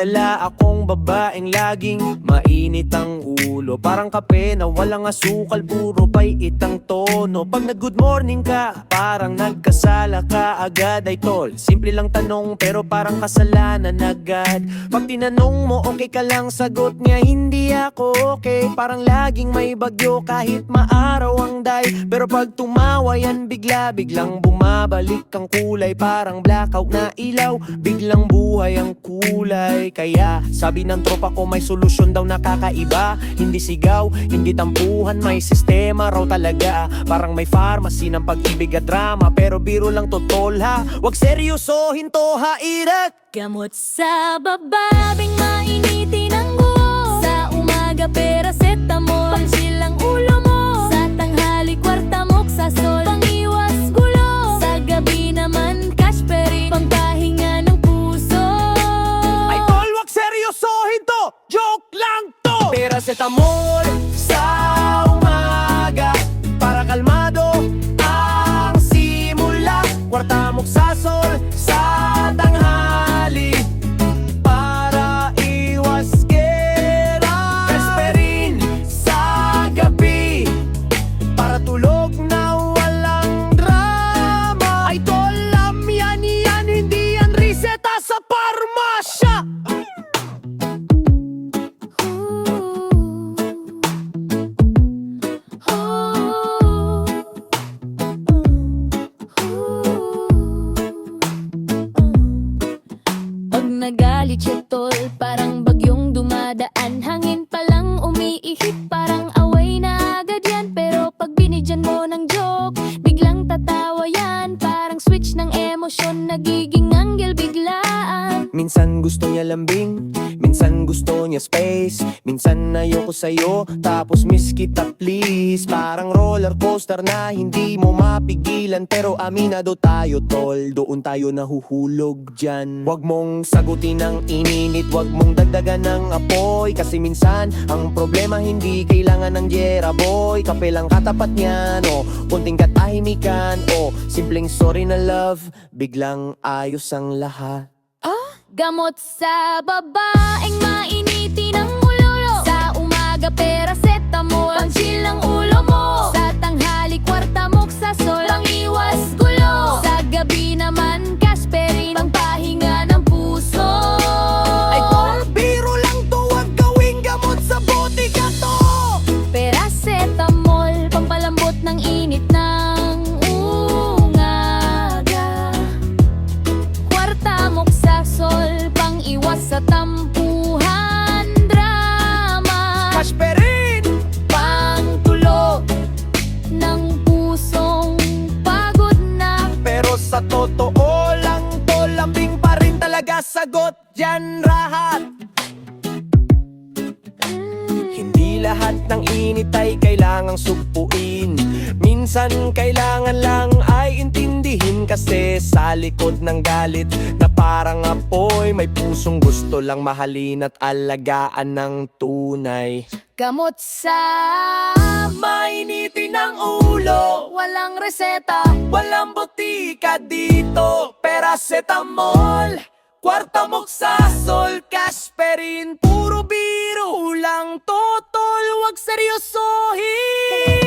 kilala akong babaeng laging mainit ang ulo. Parang kape na walang asukal, puro pait ang tono. Pag nag-good morning ka, parang nagkasala ka agad. Ay tol, simple lang tanong pero parang kasalanan agad. Pag tinanong mo okay ka lang, sagot niya hindi ako okay. Parang laging may bagyo kahit maaraw ang day. Pero pag tumawa yan biglang bumabalik ang kulay. Parang blackout na ilaw, biglang buhay ang kulay. Kaya sabi ng tropa ko may solusyon daw na kakaiba. Hindi sigaw, hindi tampuhan, may sistema raw talaga. Parang may pharmacy ng pag-ibig at drama. Pero biro lang to tol ha, wag seryosohin to ha irat. Gamot sa bababing mainitin ang buho. Sa umaga paracetamol, pang-chill ang ulo mo. Sa tanghali kwartamok sa sol, pang-iwas gulo. Sa gabi naman cashperin, pampahinga ng puso. Ay tol, wag seryosohin to, joke lang to. Paracetamol sa umaga para kalmado ang simula. Kwartamok sa sol sa tanghali para iwas gera. Cashperin sa gabi para tulog na walang drama. Ay tol, yan, hindi yan reseta sa parmasya. Nagalit siya tol, parang bagyong dumadaan. Hangin palang umiihip, parang away na agad yan. Pero pag binigyan mo ng joke, biglang tatawa yan. Parang switch ng emosyon, nagiging anghel biglaan. Minsan gusto niya lambing, minsan gusto niya space. Minsan ayoko sa'yo, tapos miss kita please. Parang roller coaster na hindi mo mapigilan. Pero aminado tayo tol, doon tayo nahuhulog dyan. Huwag mong sagutin ang ininit, huwag mong dagdagan ng apoy. Kasi minsan ang problema hindi kailangan ng Jera boy. Kape lang katapat niyan, o kunting katahimikan, o simpleng sorry na love, biglang ayos ang lahat. Gamot sa babaeng mainitin ang ulo. Sa umaga paracetamol, pang-chill ang ulo mo. Sa tanghali kwartamok sa sol, pang-iwas gulo. Sa gabi naman cashperin, pampahinga ng puso. Ay tol, biro lang to, wag gawing gamot sa botika to. Paracetamol, pampalambot ng init ng umaga. Kwartamok sa sol, pang-iwas sa tampuhan, drama. Cashperin, Pangtulog ng pusong pagod na. pero sa totoo lang to, lambing pa rin talaga sagot dyan lahat. Hindi lahat ng init ay kailangang supuin. Minsan kailangan lang ay intindihin. Kasi sa likod ng galit na parang apoy, may pusong gusto lang mahalin at alagaan ng tunay. Gamot sa Mainitin ang ulo, walang reseta. walang botika dito. Paracetamol, kwartamok sa sol, cashperin, puro biro lang to tol, wag seryosohin.